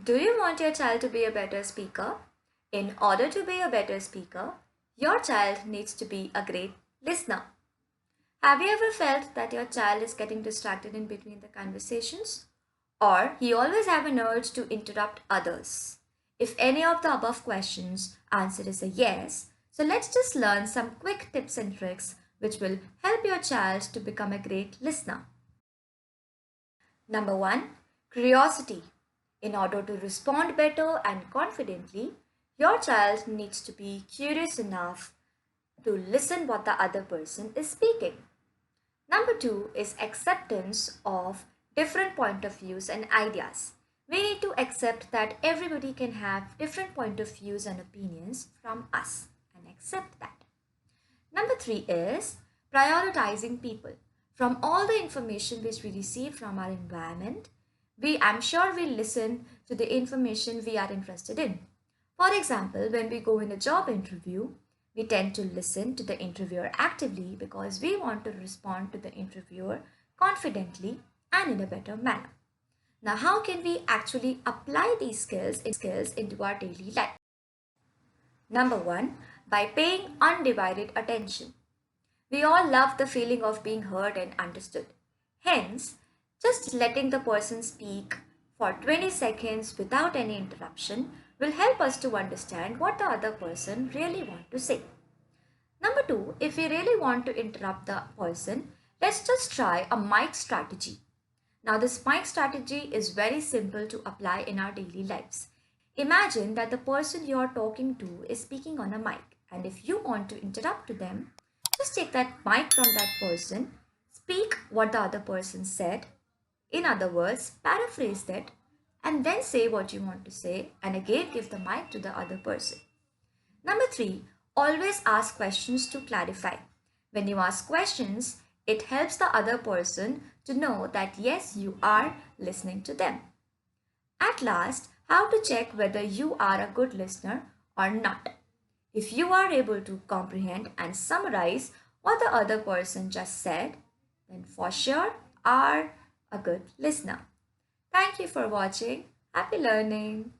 Do you want your child to be a better speaker? In order to be a better speaker, your child needs to be a great listener. Have you ever felt that your child is getting distracted in between the conversations? Or he always have an urge to interrupt others? If any of the above questions answer is a yes, so let's just learn some quick tips and tricks which will help your child to become a great listener. Number one, curiosity. In order to respond better and confidently, your child needs to be curious enough to listen what the other person is speaking. Number two is acceptance of different point of views and ideas. We need to accept that everybody can have different point of views and opinions from us and accept that. Number three is prioritizing people. From all the information which we receive from our environment, I'm sure we listen to the information we are interested in. For example, when we go in a job interview, we tend to listen to the interviewer actively because we want to respond to the interviewer confidently and in a better manner. Now, how can we actually apply these skills into our daily life? Number one, by paying undivided attention. We all love the feeling of being heard and understood. Hence, just letting the person speak for 20 seconds without any interruption will help us to understand what the other person really wants to say. Number two, if we really want to interrupt the person, let's just try a mic strategy. Now, this mic strategy is very simple to apply in our daily lives. Imagine that the person you are talking to is speaking on a mic, and if you want to interrupt to them, just take that mic from that person, speak what the other person said, in other words, paraphrase that, and then say what you want to say, and again give the mic to the other person. Number three, always ask questions to clarify. When you ask questions, it helps the other person to know that yes, you are listening to them. At last, how to check whether you are a good listener or not. If you are able to comprehend and summarize what the other person just said, then for sure are a good listener. Thank you for watching. Happy learning.